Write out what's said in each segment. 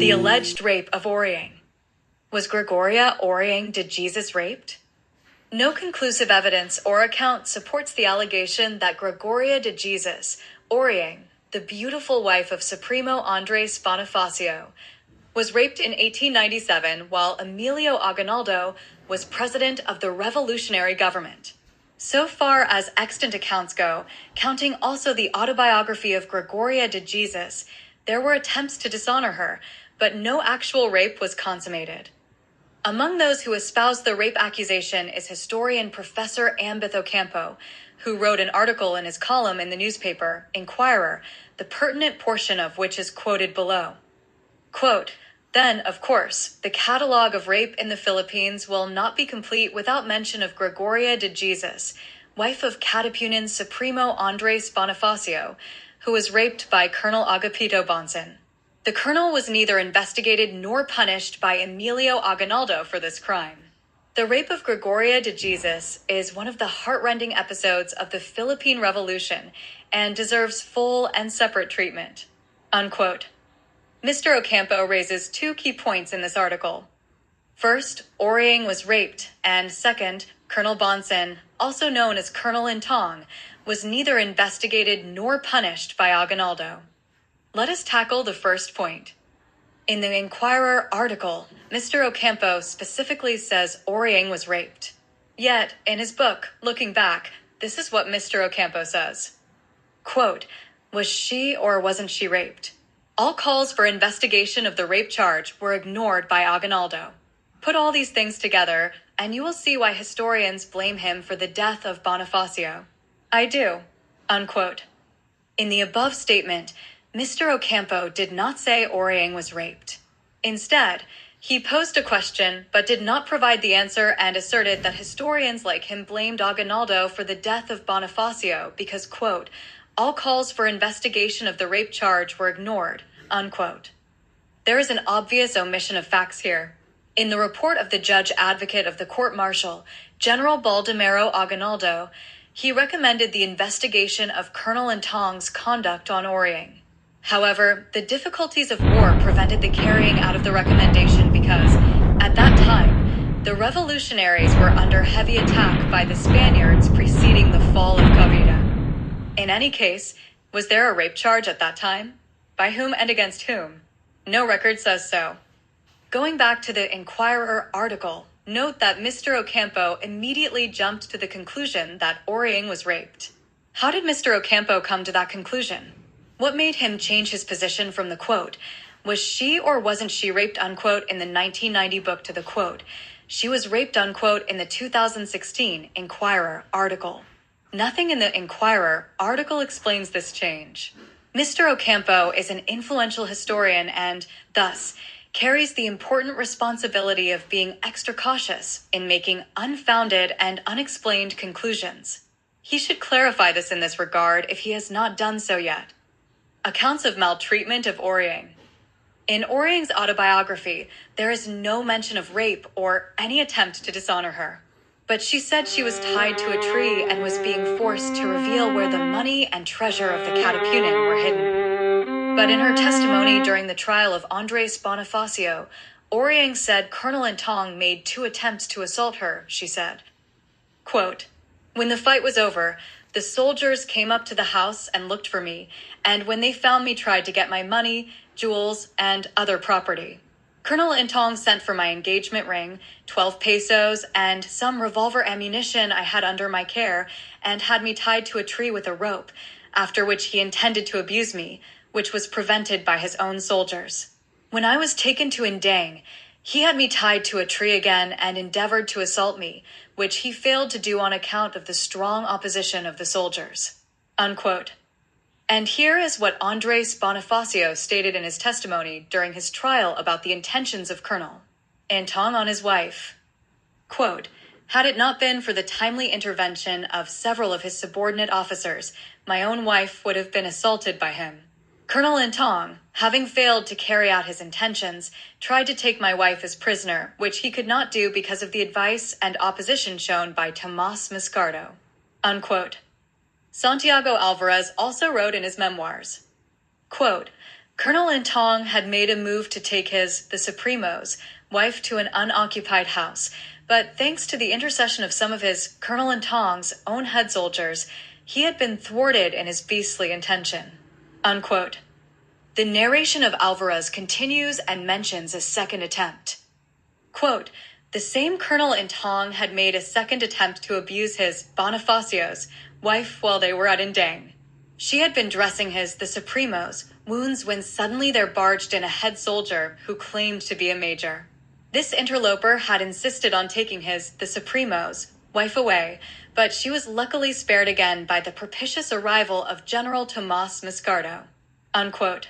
The alleged rape of Oryang. Was Gregoria Oryang de Jesus raped? No conclusive evidence or account supports the allegation that Gregoria de Jesus, Oryang, the beautiful wife of Supremo Andres Bonifacio, was raped in 1897 while Emilio Aguinaldo was president of the revolutionary government. So far as extant accounts go, counting also the autobiography of Gregoria de Jesus, there were attempts to dishonor her, but no actual rape was consummated. Among those who espoused the rape accusation is historian Professor Ambith Ocampo, who wrote an article in his column in the newspaper, Inquirer, the pertinent portion of which is quoted below. Quote, "Then, of course, the catalogue of rape in the Philippines will not be complete without mention of Gregoria de Jesus, wife of Katipunan Supremo Andres Bonifacio, who was raped by Colonel Agapito Bonson. The colonel was neither investigated nor punished by Emilio Aguinaldo for this crime. The rape of Gregoria de Jesus is one of the heartrending episodes of the Philippine Revolution and deserves full and separate treatment." Unquote. Mr. Ocampo raises two key points in this article. First, Oryang was raped, and second, Colonel Bonson, also known as Colonel Intong, was neither investigated nor punished by Aguinaldo. Let us tackle the first point. In the Inquirer article, Mr. Ocampo specifically says Oryang was raped. Yet, in his book, Looking Back, this is what Mr. Ocampo says. Quote, "Was she or wasn't she raped? All calls for investigation of the rape charge were ignored by Aguinaldo. Put all these things together, and you will see why historians blame him for the death of Bonifacio. I do." Unquote. In the above statement, Mr. Ocampo did not say Oryang was raped. Instead, he posed a question but did not provide the answer and asserted that historians like him blamed Aguinaldo for the death of Bonifacio because, quote, "all calls for investigation of the rape charge were ignored," unquote. There is an obvious omission of facts here. In the report of the judge advocate of the court-martial, General Baldomero Aguinaldo, he recommended the investigation of Colonel Intong's conduct on Oryang. However, the difficulties of war prevented the carrying out of the recommendation because, at that time, the revolutionaries were under heavy attack by the Spaniards preceding the fall of Cavite. In any case, was there a rape charge at that time? By whom and against whom? No record says so. Going back to the Inquirer article, note that Mr. Ocampo immediately jumped to the conclusion that Oryang was raped. How did Mr. Ocampo come to that conclusion? What made him change his position from the quote, "Was she or wasn't she raped," unquote, in the 1990 book to the quote, "She was raped," unquote, in the 2016 Inquirer article? Nothing in the Inquirer article explains this change. Mr. Ocampo is an influential historian and, thus, carries the important responsibility of being extra cautious in making unfounded and unexplained conclusions. He should clarify this in this regard if he has not done so yet. Accounts of maltreatment of Oryang. In Oryang's autobiography, there is no mention of rape or any attempt to dishonor her. But she said she was tied to a tree and was being forced to reveal where the money and treasure of the Katipunan were hidden. But in her testimony during the trial of Andres Bonifacio, Oryang said Colonel Intong made 2 attempts to assault her, she said. Quote, "When the fight was over, the soldiers came up to the house and looked for me, and when they found me tried to get my money, jewels, and other property. Colonel Intong sent for my engagement ring, 12 pesos, and some revolver ammunition I had under my care, and had me tied to a tree with a rope, after which he intended to abuse me, which was prevented by his own soldiers. When I was taken to Indang, he had me tied to a tree again and endeavored to assault me, which he failed to do on account of the strong opposition of the soldiers." Unquote. And here is what Andres Bonifacio stated in his testimony during his trial about the intentions of Colonel Intong on his wife. Quote, "Had it not been for the timely intervention of several of his subordinate officers, my own wife would have been assaulted by him. Colonel Intong, having failed to carry out his intentions, tried to take my wife as prisoner, which he could not do because of the advice and opposition shown by Tomas Mascardo." Unquote. Santiago Alvarez also wrote in his memoirs, quote, Colonel Intong had made a move to take the Supremo's, wife to an unoccupied house, but thanks to the intercession of some of his Colonel Intong's own head soldiers, he had been thwarted in his beastly intention. Unquote. The narration of Alvarez continues and mentions a second attempt. Quote, the same Colonel Intong had made a second attempt to abuse his Bonifacio's wife while they were at Indang. She had been dressing the Supremo's wounds when suddenly there barged in a head soldier who claimed to be a major. This interloper had insisted on taking the Supremo's wife away, but she was luckily spared again by the propitious arrival of General Tomas Moscardo. Unquote.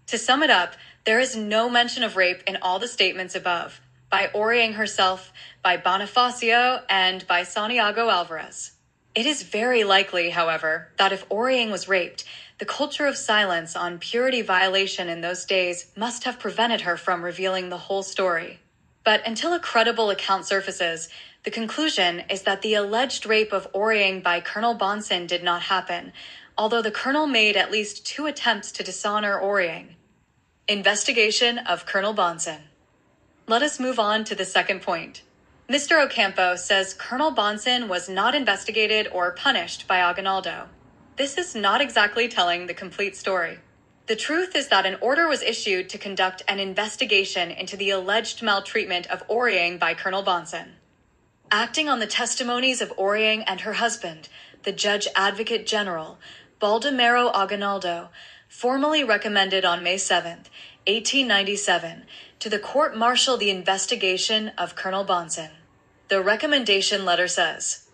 To sum it up, there is no mention of rape in all the statements above, by Oryang herself, by Bonifacio, and by Santiago Alvarez. It is very likely, however, that if Oryang was raped, the culture of silence on purity violation in those days must have prevented her from revealing the whole story. But until a credible account surfaces, the conclusion is that the alleged rape of Oryang by Colonel Bonson did not happen, although the colonel made at least 2 attempts to dishonor Oryang. Investigation of Colonel Bonson. Let us move on to the second point. Mr. Ocampo says Colonel Bonson was not investigated or punished by Aguinaldo. This is not exactly telling the complete story. The truth is that an order was issued to conduct an investigation into the alleged maltreatment of Oryang by Colonel Bonson. Acting on the testimonies of Oryang and her husband, the Judge Advocate General, Baldomero Aguinaldo, formally recommended on May 7, 1897, to the court-martial the investigation of Colonel Bonson. The recommendation letter says,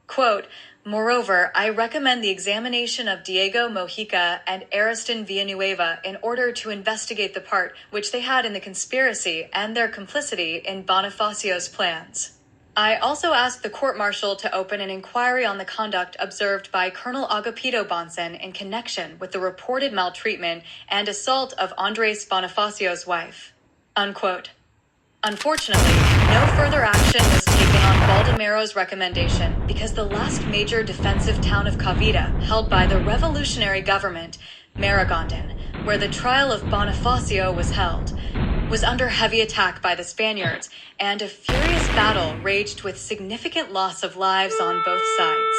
quote, moreover, I recommend the examination of Diego Mojica and Ariston Villanueva in order to investigate the part which they had in the conspiracy and their complicity in Bonifacio's plans. I also ask the court-martial to open an inquiry on the conduct observed by Colonel Agapito Bonson in connection with the reported maltreatment and assault of Andres Bonifacio's wife. Unquote. Unfortunately, no further action was taken on Baldomero's recommendation because the last major defensive town of Cavite, held by the revolutionary government, Maragondon, where the trial of Bonifacio was held, was under heavy attack by the Spaniards, and a furious battle raged with significant loss of lives on both sides.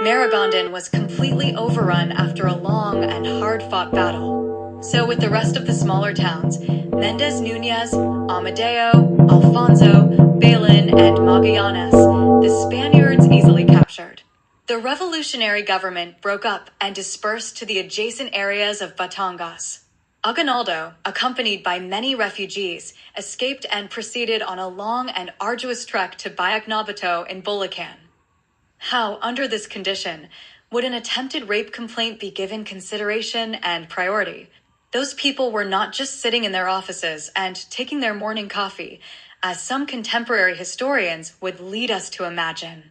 Maragondon was completely overrun after a long and hard-fought battle. So with the rest of the smaller towns, Mendez Nunez, Amadeo, Alfonso, Balin, and Magallanes, the Spaniards easily captured. The revolutionary government broke up and dispersed to the adjacent areas of Batangas. Aguinaldo, accompanied by many refugees, escaped and proceeded on a long and arduous trek to Bayaknabato in Bulacan. How, under this condition, would an attempted rape complaint be given consideration and priority? Those people were not just sitting in their offices and taking their morning coffee, as some contemporary historians would lead us to imagine.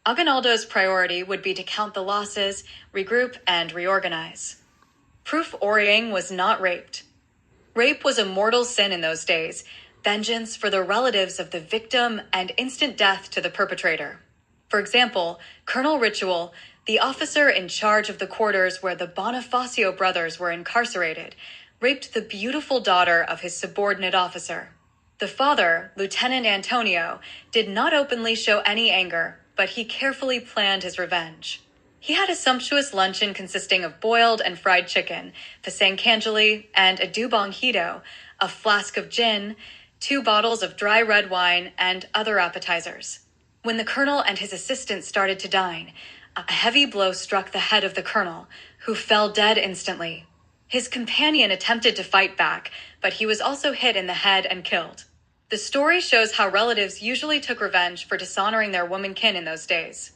Aguinaldo's priority would be to count the losses, regroup, and reorganize. Proof Oryang was not raped. Rape was a mortal sin in those days, vengeance for the relatives of the victim and instant death to the perpetrator. For example, Colonel Ritual, the officer in charge of the quarters where the Bonifacio brothers were incarcerated, raped the beautiful daughter of his subordinate officer. The father, Lieutenant Antonio, did not openly show any anger, but he carefully planned his revenge. He had a sumptuous luncheon consisting of boiled and fried chicken, pisang kanjali, and a dubong hito, a flask of gin, 2 bottles of dry red wine, and other appetizers. When the colonel and his assistant started to dine, a heavy blow struck the head of the colonel, who fell dead instantly. His companion attempted to fight back, but he was also hit in the head and killed. The story shows how relatives usually took revenge for dishonoring their womankin in those days.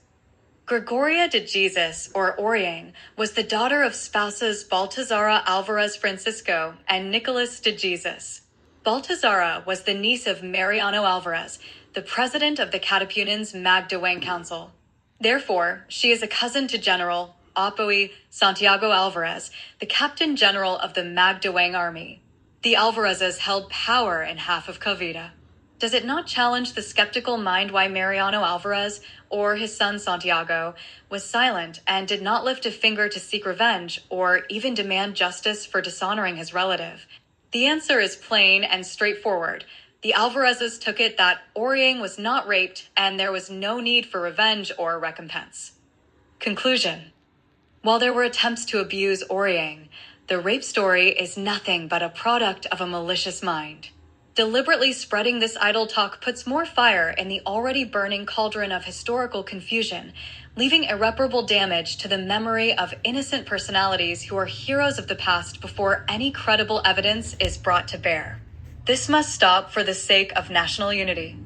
Gregoria de Jesus, or Oryang, was the daughter of spouses Baltazara Alvarez Francisco and Nicolas de Jesus. Baltazara was the niece of Mariano Alvarez, the president of the Katipunan's Magdiwang Council. Therefore, she is a cousin to General Apoy Santiago Alvarez, the captain general of the Magdiwang army. The Alvarezes held power in half of Cavite. Does it not challenge the skeptical mind why Mariano Alvarez, or his son Santiago, was silent and did not lift a finger to seek revenge or even demand justice for dishonoring his relative? The answer is plain and straightforward. The Alvarezes took it that Oryang was not raped and there was no need for revenge or recompense. Conclusion. While there were attempts to abuse Oryang, the rape story is nothing but a product of a malicious mind. Deliberately spreading this idle talk puts more fire in the already burning cauldron of historical confusion, leaving irreparable damage to the memory of innocent personalities who are heroes of the past before any credible evidence is brought to bear. This must stop for the sake of national unity.